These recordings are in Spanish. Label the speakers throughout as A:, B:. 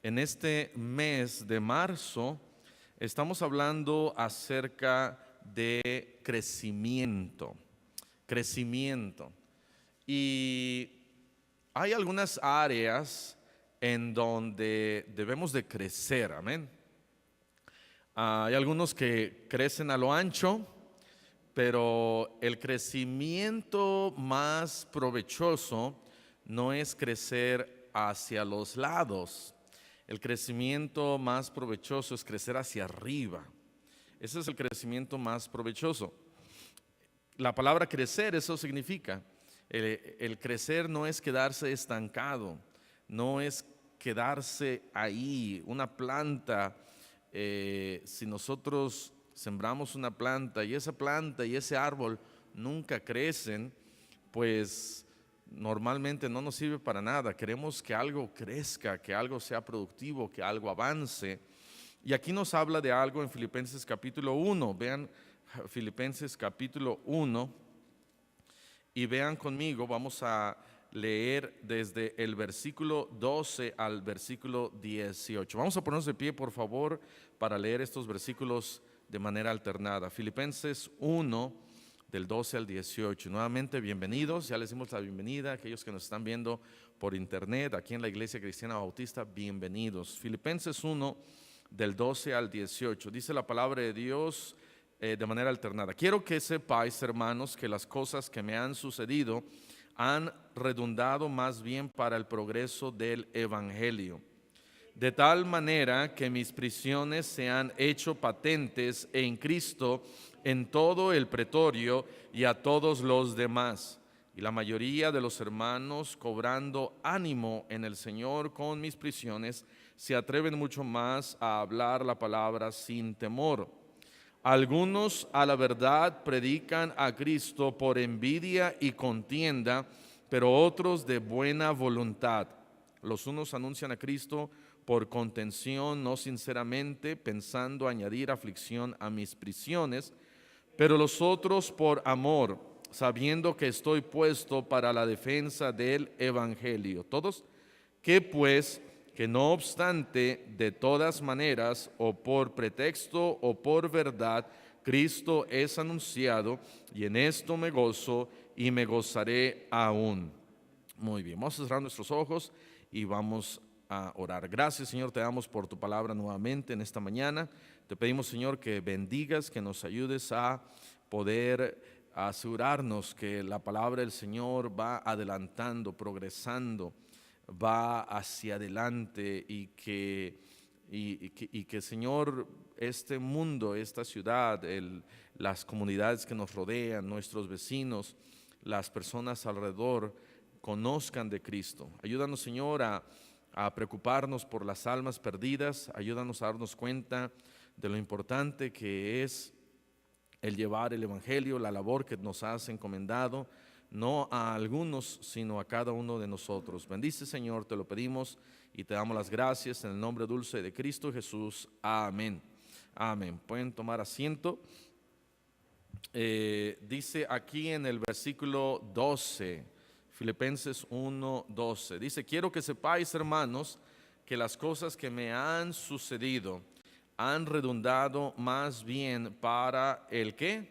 A: En este mes de marzo estamos hablando acerca de crecimiento. Crecimiento. Y hay algunas áreas en donde debemos de crecer, amén. Hay algunos que crecen a lo ancho, pero el crecimiento más provechoso no es crecer hacia los lados. El crecimiento más provechoso es crecer hacia arriba. Ese es el crecimiento más provechoso. La palabra crecer, eso significa. El crecer no es quedarse estancado, no es quedarse ahí. Una planta, si nosotros sembramos una planta y ese árbol nunca crecen, pues normalmente no nos sirve para nada. Queremos que algo crezca, que algo sea productivo, que algo avance. Y aquí nos habla de algo en Filipenses capítulo 1. Vean Filipenses capítulo 1 y vean conmigo, vamos a leer desde el versículo 12 al versículo 18. Vamos a ponernos de pie, por favor, para leer estos versículos de manera alternada. Filipenses 1, del 12 al 18. Nuevamente, bienvenidos. Ya les dimos la bienvenida a aquellos que nos están viendo por internet, aquí en la Iglesia Cristiana Bautista. Bienvenidos. Filipenses 1, del 12 al 18. Dice la palabra de Dios de manera alternada. Quiero que sepáis, hermanos, que las cosas que me han sucedido han redundado más bien para el progreso del Evangelio, de tal manera que mis prisiones se han hecho patentes en Cristo en todo el pretorio y a todos los demás. Y la mayoría de los hermanos, cobrando ánimo en el Señor con mis prisiones, se atreven mucho más a hablar la palabra sin temor. Algunos a la verdad predican a Cristo por envidia y contienda, pero otros de buena voluntad. Los unos anuncian a Cristo por contención, no sinceramente, pensando añadir aflicción a mis prisiones, pero los otros por amor, sabiendo que estoy puesto para la defensa del Evangelio. ¿Todos? ¿Qué pues? Que no obstante, de todas maneras, o por pretexto o por verdad, Cristo es anunciado, y en esto me gozo y me gozaré aún. Muy bien, vamos a cerrar nuestros ojos y vamos a orar. Gracias, Señor, te damos por tu palabra nuevamente en esta mañana. Te pedimos, Señor, que bendigas, que nos ayudes a poder asegurarnos que la palabra del Señor va adelantando, progresando, va hacia adelante, y que Señor, este mundo, esta ciudad, las comunidades que nos rodean, nuestros vecinos, las personas alrededor, conozcan de Cristo. Ayúdanos, Señor, a preocuparnos por las almas perdidas. Ayúdanos a darnos cuenta de lo importante que es el llevar el Evangelio, la labor que nos has encomendado, no a algunos, sino a cada uno de nosotros. Bendice, Señor, te lo pedimos y te damos las gracias en el nombre dulce de Cristo Jesús. Amén. Amén. Pueden tomar asiento. Dice aquí en el versículo 12, Filipenses 1, 12, dice: quiero que sepáis, hermanos, que las cosas que me han sucedido han redundado más bien para el ¿qué?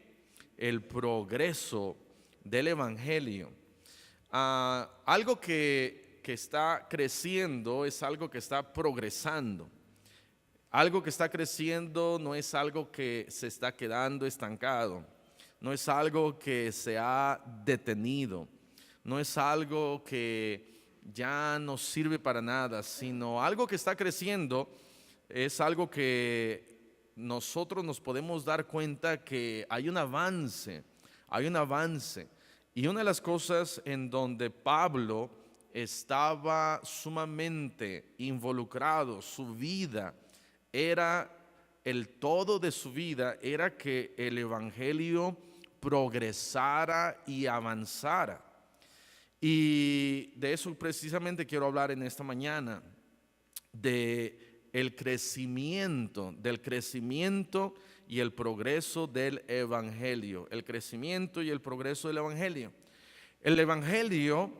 A: El progreso del Evangelio. Algo que está creciendo es algo que está progresando. Algo que está creciendo no es algo que se está quedando estancado, no es algo que se ha detenido, no es algo que ya no sirve para nada, sino algo que está creciendo. Es algo que nosotros nos podemos dar cuenta que hay un avance, hay un avance. Y una de las cosas en donde Pablo estaba sumamente involucrado, su vida era, el todo de su vida era que el Evangelio progresara y avanzara. Y de eso precisamente quiero hablar en esta mañana, del crecimiento y el progreso del Evangelio. El crecimiento y el progreso del Evangelio. El Evangelio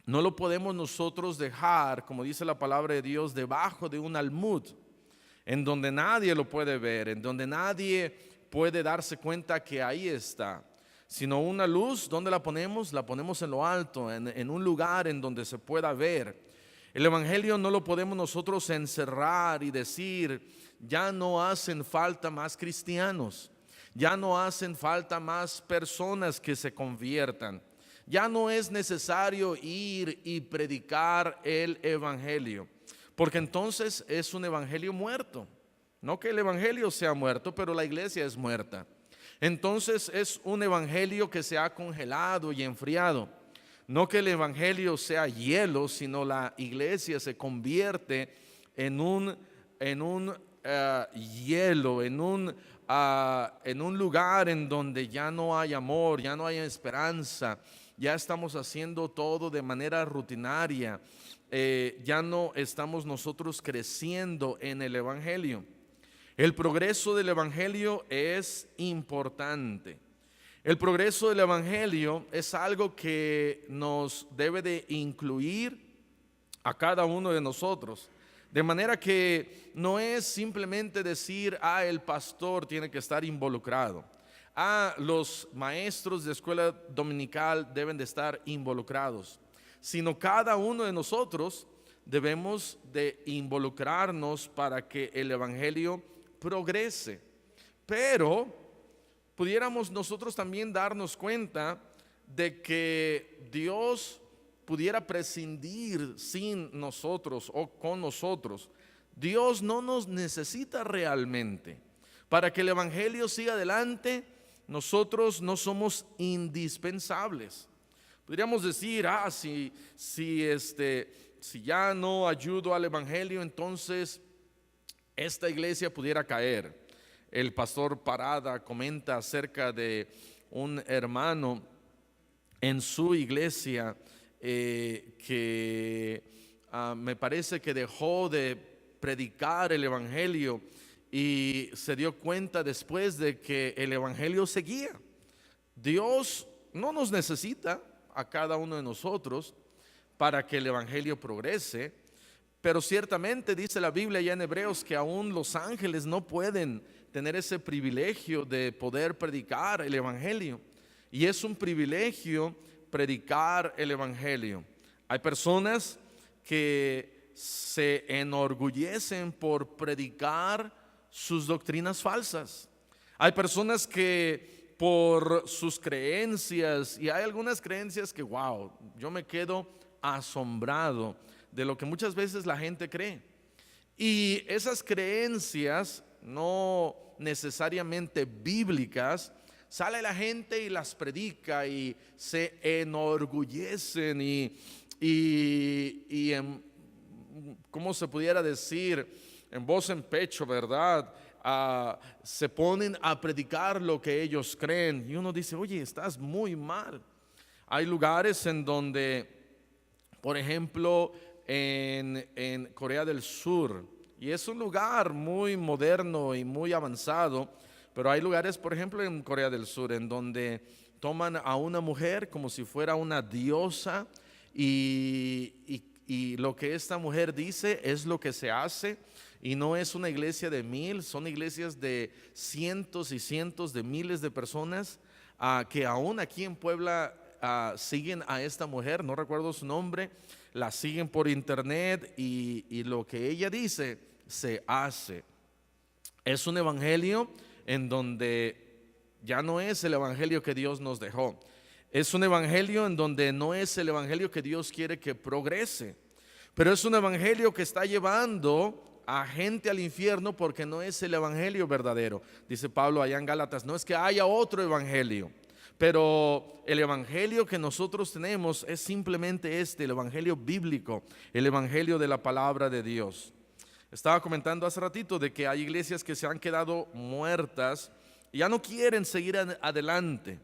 A: no lo podemos nosotros dejar, como dice la palabra de Dios, debajo de un almud, en donde nadie lo puede ver, en donde nadie puede darse cuenta que ahí está. Sino una luz, ¿dónde la ponemos? La ponemos en lo alto, en un lugar en donde se pueda ver. El evangelio no lo podemos nosotros encerrar y decir, ya no hacen falta más cristianos, ya no hacen falta más personas que se conviertan. Ya no es necesario ir y predicar el evangelio, porque entonces es un evangelio muerto. No que el evangelio sea muerto, pero la iglesia es muerta. Entonces es un evangelio que se ha congelado y enfriado. No que el evangelio sea hielo, sino la iglesia se convierte en un hielo, en un lugar en donde ya no hay amor, ya no hay esperanza. Ya estamos haciendo todo de manera rutinaria, ya no estamos nosotros creciendo en el evangelio. El progreso del evangelio es importante. El progreso del evangelio es algo que nos debe de incluir a cada uno de nosotros. De manera que no es simplemente decir, el pastor tiene que estar involucrado. Los maestros de escuela dominical deben de estar involucrados. Sino cada uno de nosotros debemos de involucrarnos para que el evangelio progrese. Pero pudiéramos nosotros también darnos cuenta de que Dios pudiera prescindir sin nosotros o con nosotros. Dios no nos necesita realmente. Para que el evangelio siga adelante, nosotros no somos indispensables. Podríamos decir, si ya no ayudo al evangelio, entonces esta iglesia pudiera caer. El pastor Parada comenta acerca de un hermano en su iglesia que me parece que dejó de predicar el evangelio y se dio cuenta después de que el evangelio seguía. Dios no nos necesita a cada uno de nosotros para que el evangelio progrese, pero ciertamente dice la Biblia ya en Hebreos que aún los ángeles no pueden tener ese privilegio de poder predicar el evangelio, y es un privilegio predicar el evangelio. Hay personas que se enorgullecen por predicar sus doctrinas falsas. Hay personas que por sus creencias, y hay algunas creencias que yo me quedo asombrado de lo que muchas veces la gente cree. Y esas creencias no necesariamente bíblicas, sale la gente y las predica y se enorgullecen y ¿cómo se pudiera decir? En voz en pecho, ¿verdad? Se ponen a predicar lo que ellos creen y uno dice, oye, estás muy mal. Hay lugares en donde, por ejemplo, en Corea del Sur, y es un lugar muy moderno y muy avanzado, pero hay lugares, por ejemplo, en Corea del Sur, en donde toman a una mujer como si fuera una diosa y lo que esta mujer dice es lo que se hace. Y no es una iglesia de 1000, son iglesias de cientos y cientos de miles de personas que aún aquí en Puebla siguen a esta mujer, no recuerdo su nombre, la siguen por internet y lo que ella dice se hace. Es un evangelio en donde ya no es el evangelio que Dios nos dejó. Es un evangelio en donde no es el evangelio que Dios quiere que progrese, pero es un evangelio que está llevando a gente al infierno porque no es el evangelio verdadero. Dice Pablo allá en Gálatas, no es que haya otro evangelio, pero el evangelio que nosotros tenemos es simplemente el evangelio bíblico, el evangelio de la palabra de Dios. Estaba comentando hace ratito de que hay iglesias que se han quedado muertas y ya no quieren seguir adelante.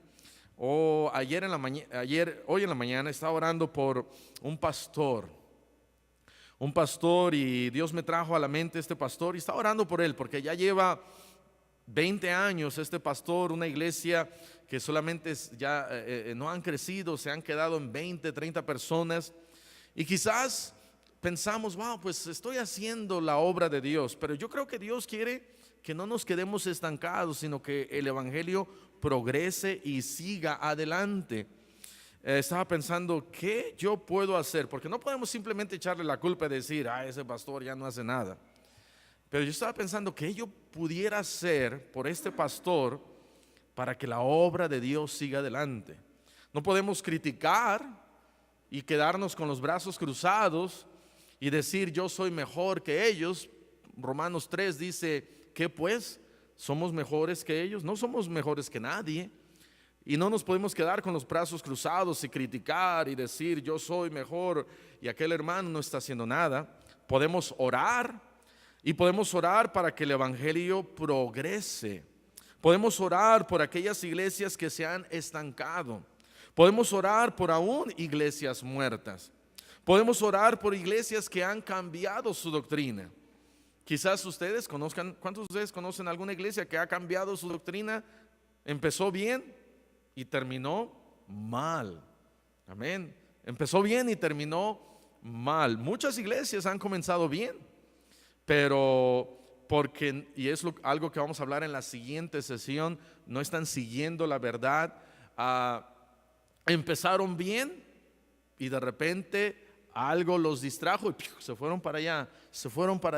A: Hoy en la mañana estaba orando por un pastor, y Dios me trajo a la mente este pastor y estaba orando por él porque ya lleva 20 años este pastor, una iglesia que solamente no han crecido, se han quedado en 20, 30 personas, Y quizás pensamos, wow, pues estoy haciendo la obra de Dios, pero yo creo que Dios quiere que no nos quedemos estancados, sino que el evangelio progrese y siga adelante. Estaba pensando, ¿qué yo puedo hacer? Porque no podemos simplemente echarle la culpa y decir, ese pastor ya no hace nada. Pero yo estaba pensando, ¿qué yo pudiera hacer por este pastor para que la obra de Dios siga adelante? No podemos criticar y quedarnos con los brazos cruzados y decir, yo soy mejor que ellos. Romanos 3 dice, ¿qué pues? ¿Somos mejores que ellos? No somos mejores que nadie. Y no nos podemos quedar con los brazos cruzados y criticar y decir yo soy mejor y aquel hermano no está haciendo nada. Podemos orar y podemos orar para que el evangelio progrese. Podemos orar por aquellas iglesias que se han estancado. Podemos orar por aún iglesias muertas. Podemos orar por iglesias que han cambiado su doctrina. Quizás ustedes conozcan, ¿cuántos de ustedes conocen alguna iglesia que ha cambiado su doctrina? Empezó bien y terminó mal. Amén. Empezó bien y terminó mal. Muchas iglesias han comenzado bien, pero porque, y es algo que vamos a hablar en la siguiente sesión, no están siguiendo la verdad. Empezaron bien y de repente algo los distrajo y se fueron para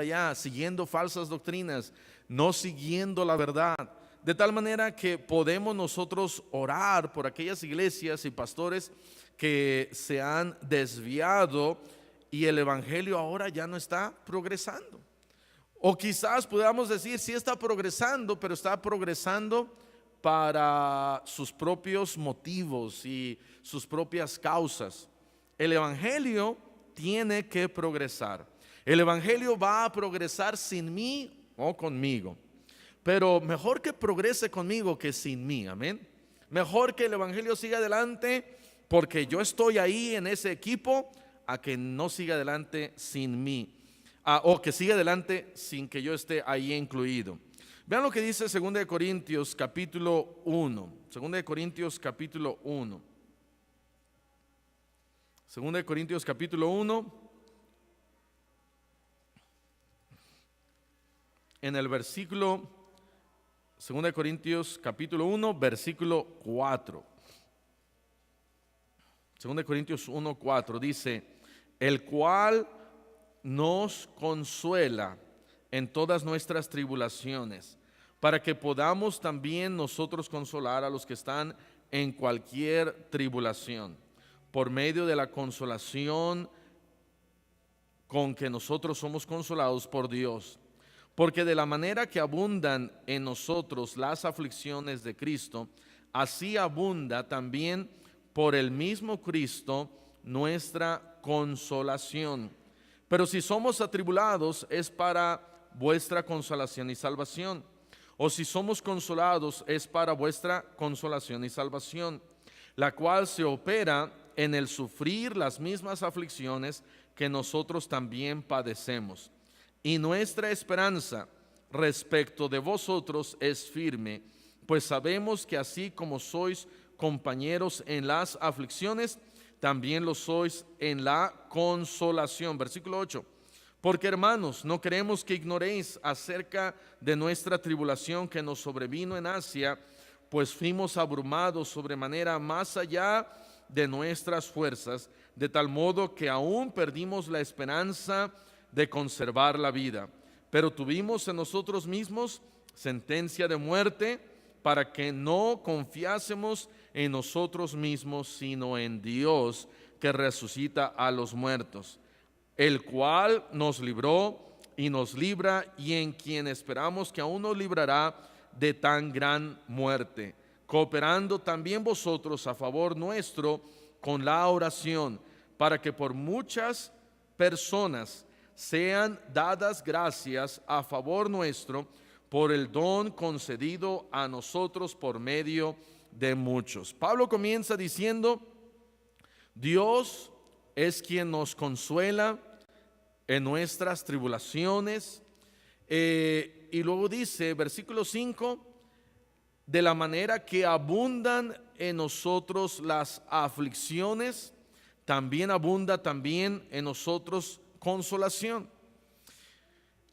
A: allá, siguiendo falsas doctrinas, no siguiendo la verdad. De tal manera que podemos nosotros orar por aquellas iglesias y pastores que se han desviado y el evangelio ahora ya no está progresando. O quizás podamos decir, sí está progresando, pero está progresando para sus propios motivos y sus propias causas. El evangelio tiene que progresar. El evangelio va a progresar sin mí o conmigo. Pero mejor que progrese conmigo que sin mí, amén. Mejor que el evangelio siga adelante porque yo estoy ahí en ese equipo, a que no siga adelante sin mí, o que siga adelante sin que yo esté ahí incluido. Vean lo que dice 2 Corintios capítulo 1. 2 Corintios capítulo 1. 2 Corintios capítulo 1. En el versículo 2 Corintios capítulo 1, versículo 4. 2 Corintios 1, 4 dice, el cual nos consuela en todas nuestras tribulaciones, para que podamos también nosotros consolar a los que están en cualquier tribulación, por medio de la consolación con que nosotros somos consolados por Dios. Porque de la manera que abundan en nosotros las aflicciones de Cristo, así abunda también por el mismo Cristo nuestra consolación. Pero si somos atribulados es para vuestra consolación y salvación. O si somos consolados es para vuestra consolación y salvación, la cual se opera en el sufrir las mismas aflicciones que nosotros también padecemos. Y nuestra esperanza respecto de vosotros es firme, pues sabemos que así como sois compañeros en las aflicciones, también lo sois en la consolación. Versículo 8. Porque hermanos, no queremos que ignoréis acerca de nuestra tribulación que nos sobrevino en Asia, pues fuimos abrumados sobremanera más allá de nuestras fuerzas, de tal modo que aún perdimos la esperanza de conservar la vida. Pero tuvimos en nosotros mismos sentencia de muerte, para que no confiásemos en nosotros mismos, sino en Dios, que resucita a los muertos, el cual nos libró y nos libra, y en quien esperamos que aún nos librará de tan gran muerte, cooperando también vosotros a favor nuestro con la oración, para que por muchas personas sean dadas gracias a favor nuestro por el don concedido a nosotros por medio de muchos. Pablo comienza diciendo, Dios es quien nos consuela en nuestras tribulaciones, y luego dice, versículo 5, de la manera que abundan en nosotros las aflicciones, también abunda también en nosotros consolación.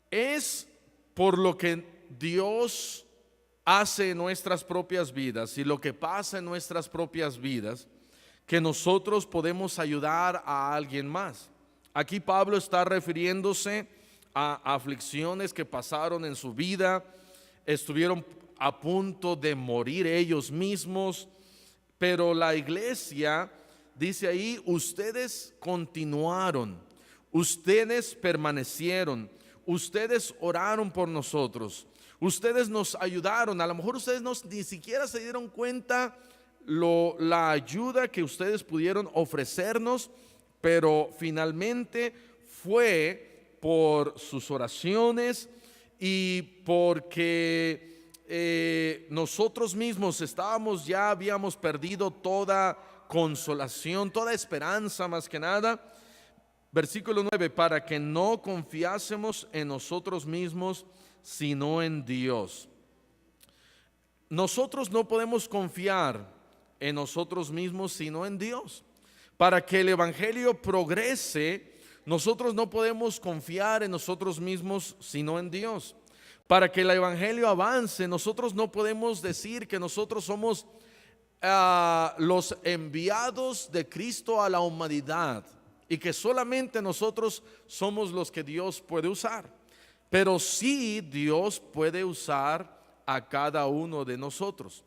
A: Es por lo que Dios hace en nuestras propias vidas y lo que pasa en nuestras propias vidas que nosotros podemos ayudar a alguien más. Aquí Pablo está refiriéndose a aflicciones que pasaron en su vida, estuvieron a punto de morir ellos mismos, pero la iglesia dice ahí, ustedes continuaron, ustedes permanecieron, ustedes oraron por nosotros, ustedes nos ayudaron. A lo mejor ustedes ni siquiera se dieron cuenta la ayuda que ustedes pudieron ofrecernos, pero finalmente fue por sus oraciones y porque nosotros mismos ya habíamos perdido toda consolación, toda esperanza más que nada. Versículo 9, para que no confiásemos en nosotros mismos, sino en Dios. Nosotros no podemos confiar en nosotros mismos, sino en Dios. Para que el evangelio progrese, nosotros no podemos confiar en nosotros mismos, sino en Dios. Para que el evangelio avance, nosotros no podemos decir que nosotros somos los enviados de Cristo a la humanidad y que solamente nosotros somos los que Dios puede usar. Pero sí, Dios puede usar a cada uno de nosotros.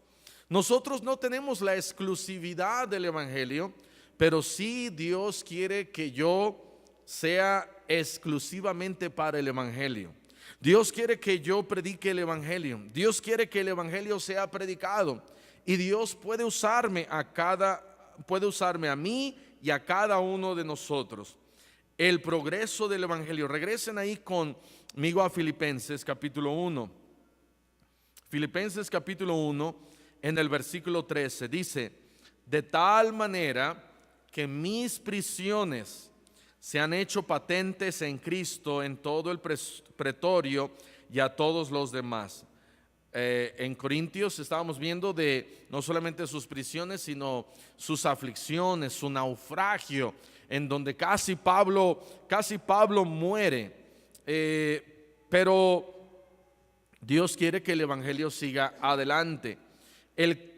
A: Nosotros no tenemos la exclusividad del evangelio, pero sí Dios quiere que yo sea exclusivamente para el evangelio. Dios quiere que yo predique el evangelio. Dios quiere que el evangelio sea predicado. Y Dios puede usarme a mí y a cada uno de nosotros. El progreso del evangelio. Regresen ahí conmigo a Filipenses capítulo 1. Filipenses capítulo 1, en el versículo 13, dice: de tal manera que mis prisiones se han hecho patentes en Cristo en todo el pretorio y a todos los demás. En Corintios estábamos viendo de no solamente sus prisiones, sino sus aflicciones, su naufragio, en donde casi Pablo muere. Pero Dios quiere que el evangelio siga adelante. El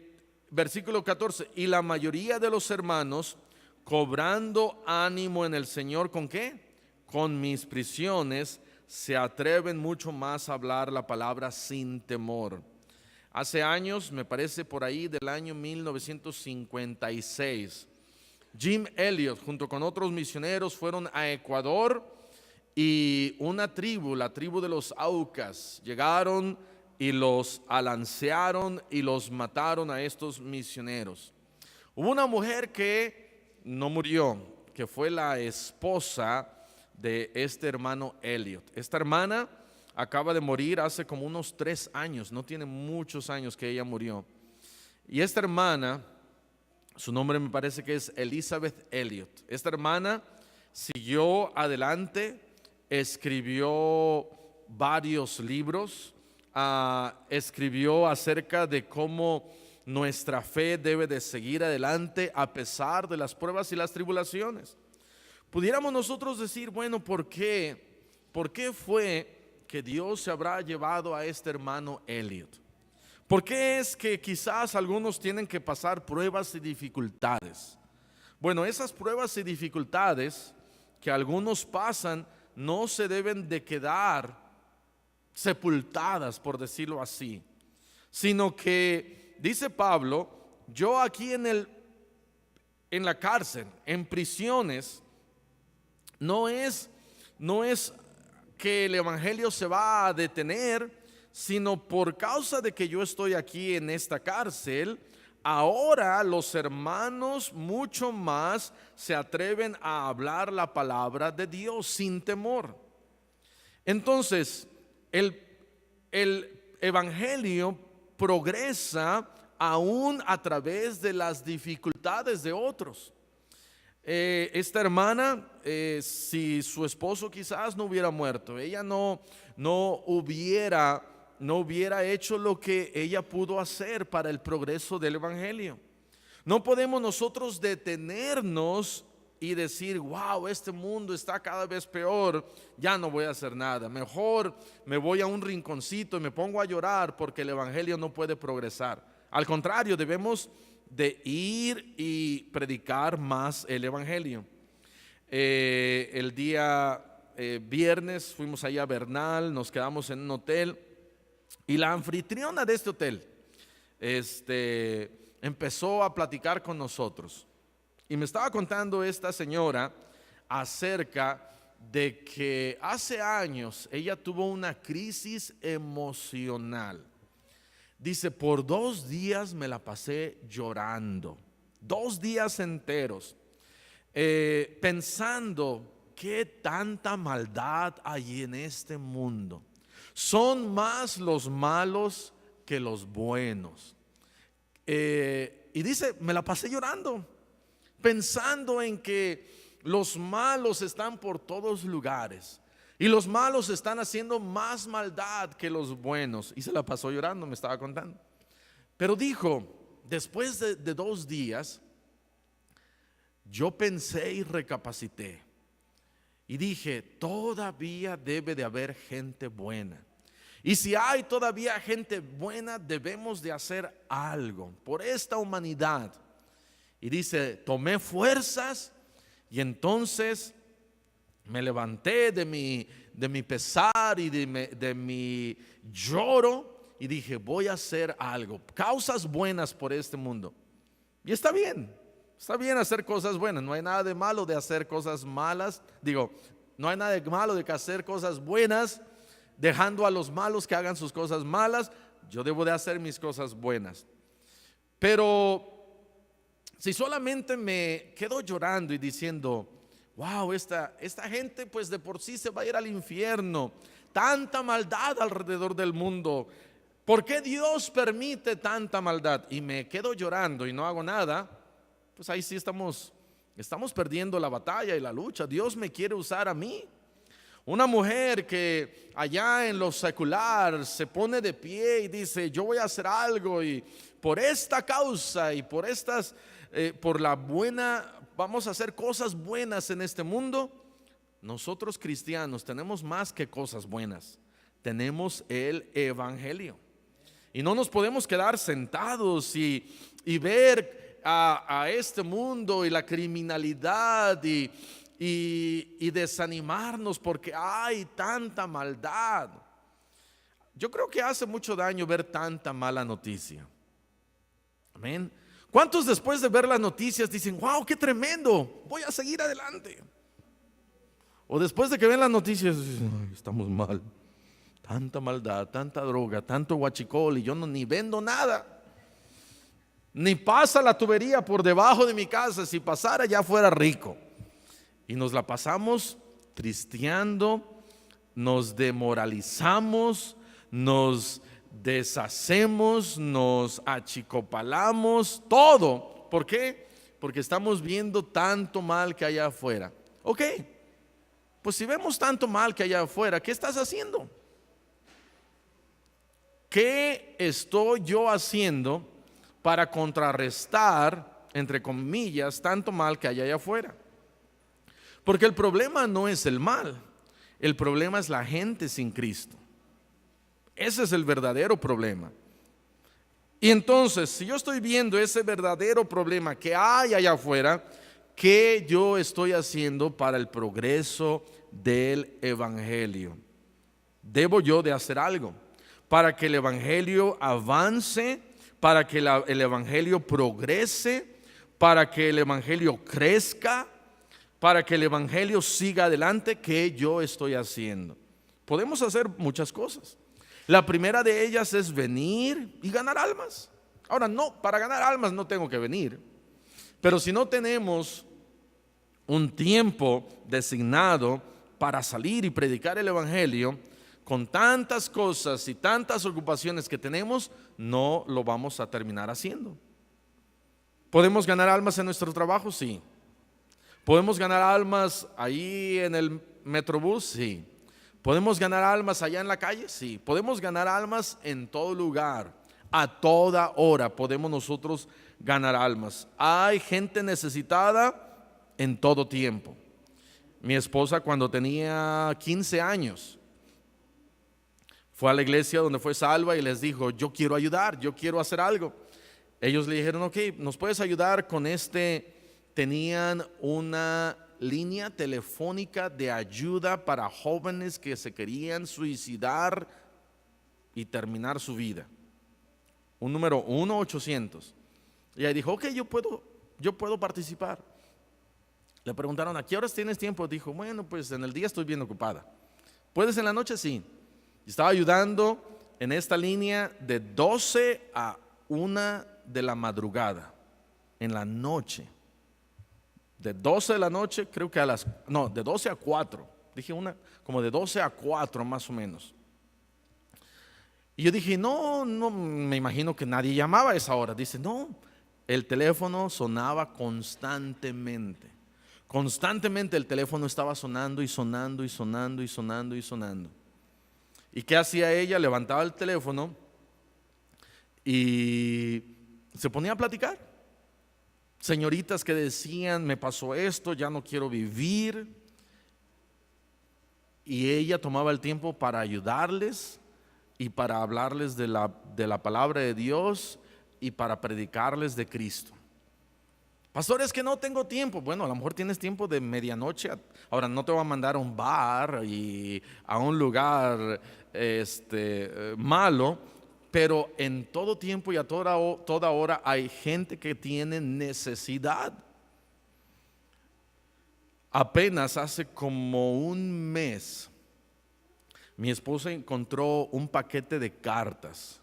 A: versículo 14, y la mayoría de los hermanos, cobrando ánimo en el Señor, ¿con qué? Con mis prisiones, se atreven mucho más a hablar la palabra sin temor. Hace años, me parece por ahí del año 1956, Jim Elliot junto con otros misioneros fueron a Ecuador y una tribu, la tribu de los Aucas, llegaron y los alancearon y los mataron a estos misioneros. Hubo una mujer que no murió, que fue la esposa de este hermano Elliot. Esta hermana acaba de morir hace como unos 3 años, no tiene muchos años que ella murió. Y esta hermana, su nombre me parece que es Elizabeth Elliot. Esta hermana siguió adelante, escribió varios libros, escribió acerca de cómo nuestra fe debe de seguir adelante a pesar de las pruebas y las tribulaciones. Pudiéramos nosotros decir, bueno, ¿por qué fue que Dios se habrá llevado a este hermano Elliot? ¿Por qué es que quizás algunos tienen que pasar pruebas y dificultades? Bueno, esas pruebas y dificultades que algunos pasan no se deben de quedar sepultadas, por decirlo así, sino que, dice Pablo, yo aquí en la cárcel, en prisiones, no es que el evangelio se va a detener, sino por causa de que yo estoy aquí en esta cárcel, ahora los hermanos mucho más se atreven a hablar la palabra de Dios sin temor. Entonces, el evangelio progresa aún a través de las dificultades de otros. Esta hermana, si su esposo quizás no hubiera muerto, ella no hubiera hecho lo que ella pudo hacer para el progreso del evangelio. No podemos nosotros detenernos y decir, wow, este mundo está cada vez peor, ya no voy a hacer nada. Mejor me voy a un rinconcito y me pongo a llorar porque el evangelio no puede progresar. Al contrario, debemos de ir y predicar más el evangelio. El día viernes fuimos allá a Bernal, nos quedamos en un hotel y la anfitriona de este hotel empezó a platicar con nosotros y me estaba contando esta señora acerca de que hace años ella tuvo una crisis emocional. Dice, por 2 días me la pasé llorando, 2 días enteros, pensando qué tanta maldad hay en este mundo. Son más los malos que los buenos. Y dice, me la pasé llorando, pensando en que los malos están por todos lugares y los malos están haciendo más maldad que los buenos. Y se la pasó llorando, me estaba contando. Pero dijo, después de 2 días, yo pensé y recapacité. Y dije, todavía debe de haber gente buena. Y si hay todavía gente buena, debemos de hacer algo por esta humanidad. Y dice, tomé fuerzas y entonces me levanté de mi pesar y de mi lloro y dije, voy a hacer algo, causas buenas por este mundo. Y está bien hacer cosas buenas, no hay nada de malo de hacer cosas malas, no hay nada de malo de hacer cosas buenas, dejando a los malos que hagan sus cosas malas. Yo debo de hacer mis cosas buenas. Pero si solamente me quedo llorando y diciendo, wow, esta gente pues de por sí se va a ir al infierno, tanta maldad alrededor del mundo, ¿por qué Dios permite tanta maldad? Y me quedo llorando y no hago nada, pues ahí sí estamos perdiendo la batalla y la lucha. Dios me quiere usar a mí. Una mujer que allá en lo secular se pone de pie y dice, yo voy a hacer algo y por esta causa y por la buena, vamos a hacer cosas buenas en este mundo. Nosotros cristianos tenemos más que cosas buenas, tenemos el evangelio y no nos podemos quedar sentados y ver a este mundo y la criminalidad y desanimarnos porque hay tanta maldad. Yo creo que hace mucho daño ver tanta mala noticia. Amén. ¿Cuántos después de ver las noticias dicen, wow, qué tremendo, voy a seguir adelante? O después de que ven las noticias, estamos mal, tanta maldad, tanta droga, tanto huachicol y yo ni vendo nada, ni pasa la tubería por debajo de mi casa, si pasara ya fuera rico. Y nos la pasamos tristeando, nos demoralizamos, nos deshacemos, nos achicopalamos, todo. ¿Por qué? Porque estamos viendo tanto mal que hay afuera. Ok, pues si vemos tanto mal que hay afuera, ¿qué estás haciendo? ¿Qué estoy yo haciendo para contrarrestar, entre comillas, tanto mal que hay allá afuera? Porque el problema no es el mal, el problema es la gente sin Cristo. Ese es el verdadero problema. Y entonces, si yo estoy viendo ese verdadero problema que hay allá afuera, ¿qué yo estoy haciendo para el progreso del evangelio? Debo yo de hacer algo para que el evangelio avance, para que el evangelio progrese, para que el evangelio crezca, para que el evangelio siga adelante. ¿Qué yo estoy haciendo? Podemos hacer muchas cosas. La primera de ellas es venir y ganar almas. Ahora, no, para ganar almas no tengo que venir, pero si no tenemos un tiempo designado para salir y predicar el evangelio, con tantas cosas y tantas ocupaciones que tenemos, no lo vamos a terminar haciendo. ¿Podemos ganar almas en nuestro trabajo? Sí. ¿Podemos ganar almas ahí en el Metrobús? Sí. ¿Podemos ganar almas allá en la calle? Sí. ¿Podemos ganar almas en todo lugar? A toda hora podemos nosotros ganar almas. Hay gente necesitada en todo tiempo. Mi esposa, cuando tenía 15 años, fue a la iglesia donde fue salva y les dijo: yo quiero ayudar, yo quiero hacer algo. Ellos le dijeron: ok, ¿nos puedes ayudar con este? Tenían una línea telefónica de ayuda para jóvenes que se querían suicidar y terminar su vida. Un número 1-800. Y ella dijo: ok, yo puedo participar. Le preguntaron: ¿a qué horas tienes tiempo? Dijo: bueno, pues en el día estoy bien ocupada. ¿Puedes en la noche? Sí. Y estaba ayudando en esta línea de 12 a 1 de la madrugada, en la noche. De 12 de la noche, creo que de 12 a 4. Dije como de 12 a 4 más o menos. Y yo dije: no, me imagino que nadie llamaba a esa hora. Dice: no, el teléfono sonaba constantemente. Constantemente el teléfono estaba sonando y sonando y sonando y sonando y sonando. ¿Y qué hacía ella? Levantaba el teléfono y se ponía a platicar. Señoritas que decían: me pasó esto, ya no quiero vivir. Y ella tomaba el tiempo para ayudarles y para hablarles de la palabra de Dios y para predicarles de Cristo. Pastor, es que no tengo tiempo. Bueno, a lo mejor tienes tiempo de medianoche. Ahora, no te voy a mandar a un bar y a un lugar malo, pero en todo tiempo y a toda hora hay gente que tiene necesidad. Apenas hace como un mes, mi esposa encontró un paquete de cartas.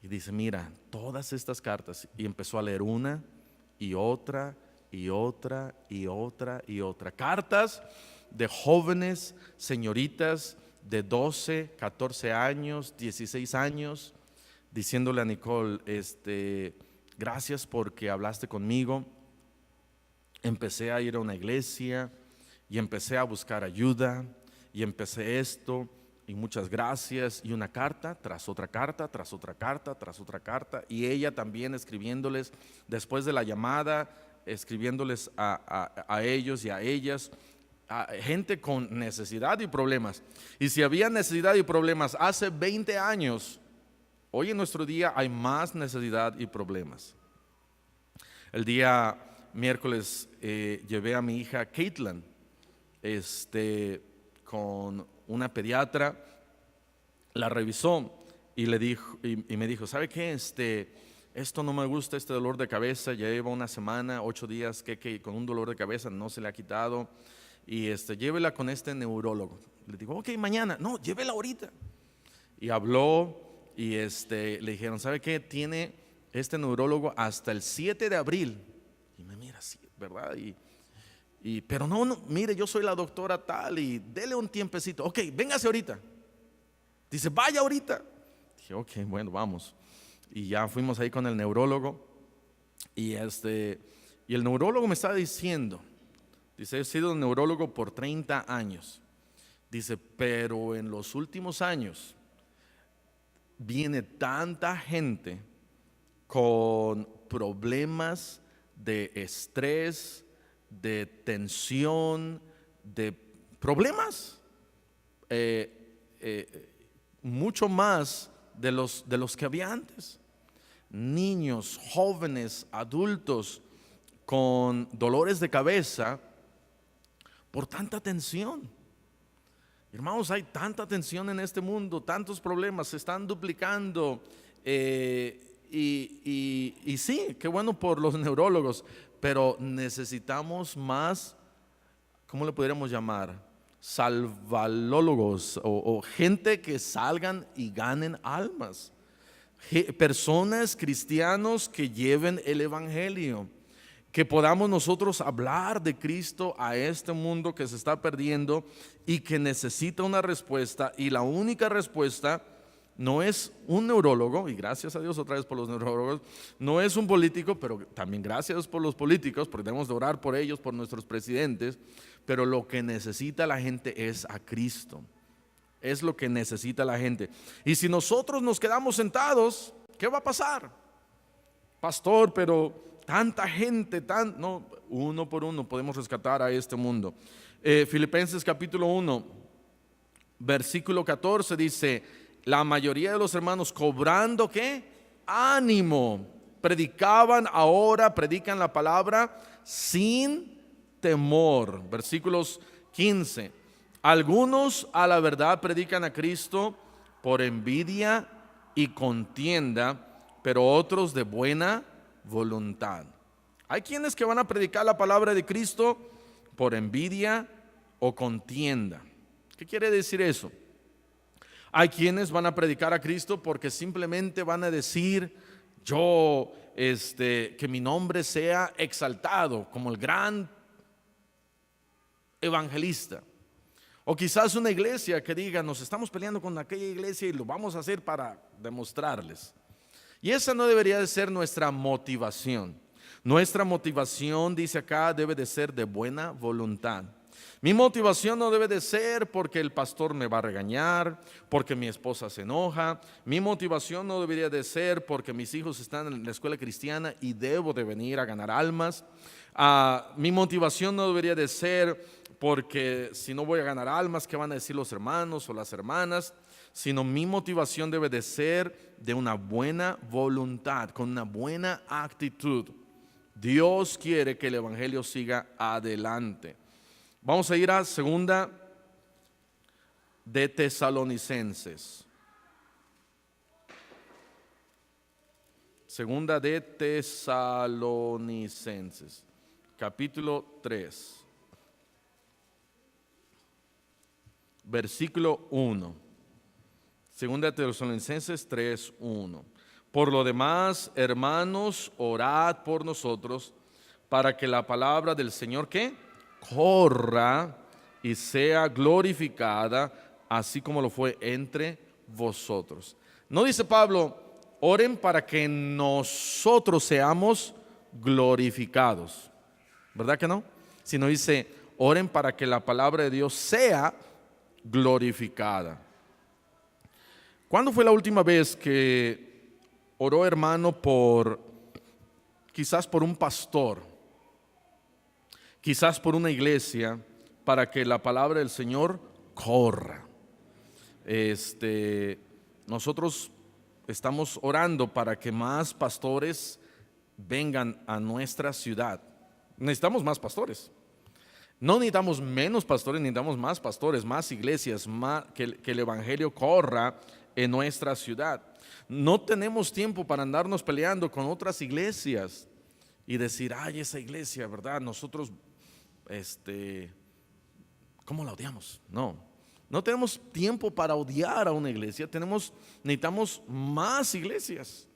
A: Y dice: mira, todas estas cartas. Y empezó a leer una y otra y otra y otra y otra. Cartas de jóvenes, señoritas de 12, 14 años, 16 años, diciéndole a Nicole: gracias porque hablaste conmigo. Empecé a ir a una iglesia y empecé a buscar ayuda y empecé esto. Y muchas gracias. Y una carta tras otra carta, tras otra carta, tras otra carta. Y ella también escribiéndoles después de la llamada, escribiéndoles a ellos y a ellas, a gente con necesidad y problemas. Y si había necesidad y problemas hace 20 años, hoy en nuestro día hay más necesidad y problemas. El día miércoles llevé a mi hija Caitlin con una pediatra, la revisó y le dijo y me dijo: ¿sabe qué? Esto no me gusta, este dolor de cabeza, ya lleva una semana, 8 días que con un dolor de cabeza no se le ha quitado, y llévela con este neurólogo. Le digo: ok, mañana. No, llévela ahorita. Y habló y le dijeron: ¿sabe qué? Tiene este neurólogo hasta el 7 de abril. Y me mira así, ¿verdad? Pero no, mire, yo soy la doctora tal y dele un tiempecito. Ok, véngase ahorita. Dice: vaya ahorita. Dije: ok, bueno, vamos. Y ya fuimos ahí con el neurólogo. Y el neurólogo me estaba diciendo, dice: he sido neurólogo por 30 años. Dice: pero en los últimos años viene tanta gente con problemas de estrés, de tensión, de problemas, mucho más de los que había antes. Niños, jóvenes, adultos con dolores de cabeza por tanta tensión. Hermanos, hay tanta tensión en este mundo, tantos problemas se están duplicando. Y sí, qué bueno por los neurólogos, pero necesitamos más, ¿cómo le podríamos llamar? Salvalólogos o gente que salgan y ganen almas. Personas, cristianos que lleven el evangelio, que podamos nosotros hablar de Cristo a este mundo que se está perdiendo y que necesita una respuesta, y la única respuesta no es un neurólogo, y gracias a Dios otra vez por los neurólogos, no es un político, pero también gracias por los políticos, porque debemos de orar por ellos, por nuestros presidentes, pero lo que necesita la gente es a Cristo. Es lo que necesita la gente. Y si nosotros nos quedamos sentados, ¿qué va a pasar? Pastor, pero tanta gente, no, uno por uno podemos rescatar a este mundo. Filipenses capítulo 1, versículo 14 dice, la mayoría de los hermanos cobrando ¿qué? Ánimo, predican la palabra sin temor. Versículos 15, algunos a la verdad predican a Cristo por envidia y contienda, pero otros de buena voluntad. Hay quienes que van a predicar la palabra de Cristo por envidia o contienda. ¿Qué quiere decir eso? Hay quienes van a predicar a Cristo porque simplemente van a decir, yo, que mi nombre sea exaltado como el gran evangelista. O quizás una iglesia que diga, nos estamos peleando con aquella iglesia y lo vamos a hacer para demostrarles. Y esa no debería de ser nuestra motivación. Nuestra motivación, dice acá, debe de ser de buena voluntad. Mi motivación no debe de ser porque el pastor me va a regañar, porque mi esposa se enoja. Mi motivación no debería de ser porque mis hijos están en la escuela cristiana y debo de venir a ganar almas. Mi motivación no debería de ser porque si no voy a ganar almas, ¿qué van a decir los hermanos o las hermanas? Sino mi motivación debe de ser de una buena voluntad, con una buena actitud. Dios quiere que el evangelio siga adelante. Vamos a ir a segunda de Tesalonicenses. Segunda de Tesalonicenses, capítulo 3, versículo 1. Segunda de Tesalonicenses 3:1. Por lo demás, hermanos, orad por nosotros para que la palabra del Señor ¿qué? Corra y sea glorificada, así como lo fue entre vosotros. No dice Pablo, oren para que nosotros seamos glorificados, ¿verdad que no? Sino dice, oren para que la palabra de Dios sea glorificada. ¿Cuándo fue la última vez que oró, hermano, quizás por un pastor, quizás por una iglesia, para que la palabra del Señor corra? Nosotros estamos orando para que más pastores vengan a nuestra ciudad. Necesitamos más pastores. No necesitamos menos pastores, necesitamos más pastores, más iglesias, que el evangelio corra en nuestra ciudad. No tenemos tiempo para andarnos peleando con otras iglesias y decir, ay, esa iglesia, ¿verdad? Nosotros, ¿cómo la odiamos? No tenemos tiempo para odiar a una iglesia. Necesitamos más iglesias.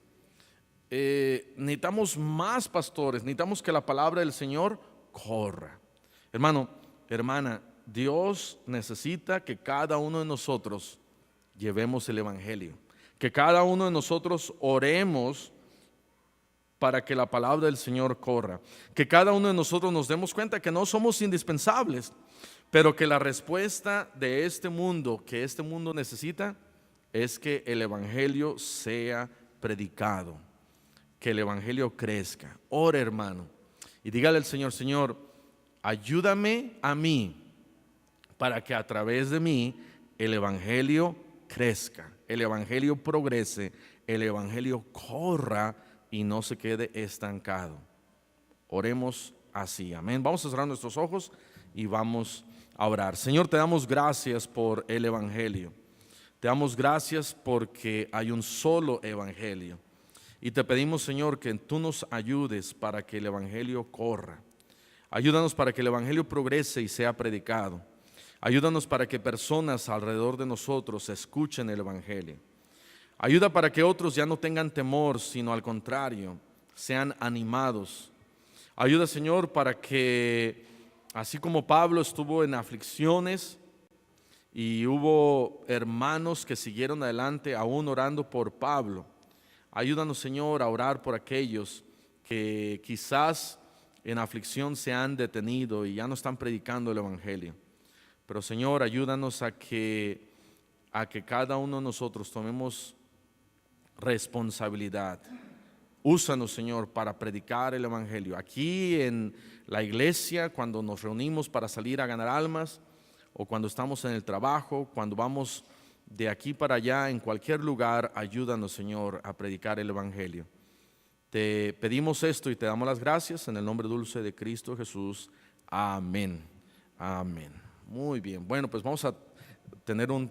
A: Necesitamos más pastores. Necesitamos que la palabra del Señor corra. Hermano, hermana, Dios necesita que cada uno de nosotros llevemos el evangelio, que cada uno de nosotros oremos para que la palabra del Señor corra, que cada uno de nosotros nos demos cuenta que no somos indispensables, pero que la respuesta de este mundo, que este mundo necesita, es que el evangelio sea predicado, que el evangelio crezca. Ore, hermano, y dígale al Señor, Señor, ayúdame a mí para que a través de mí el evangelio crezca, el evangelio progrese, el evangelio corra y no se quede estancado. Oremos así, amén. Vamos a cerrar nuestros ojos y vamos a orar. Señor, te damos gracias por el evangelio. Te damos gracias porque hay un solo evangelio. Y te pedimos, Señor, que tú nos ayudes para que el evangelio corra. Ayúdanos para que el evangelio progrese y sea predicado. Ayúdanos para que personas alrededor de nosotros escuchen el evangelio. Ayuda para que otros ya no tengan temor, sino al contrario, sean animados. Ayuda, Señor, para que así como Pablo estuvo en aflicciones y hubo hermanos que siguieron adelante aún orando por Pablo, ayúdanos, Señor, a orar por aquellos que quizás en aflicción se han detenido y ya no están predicando el evangelio. Pero, Señor, ayúdanos a que cada uno de nosotros tomemos responsabilidad Úsanos, Señor, para predicar el Evangelio. Aquí en la iglesia, cuando nos reunimos para salir a ganar almas, o cuando estamos en el trabajo, cuando vamos de aquí para allá, en cualquier lugar, ayúdanos, Señor, a predicar el Evangelio. Te pedimos esto y te damos las gracias en el nombre dulce de Cristo Jesús. Amén. Amén. Muy bien. Bueno, pues vamos a tener un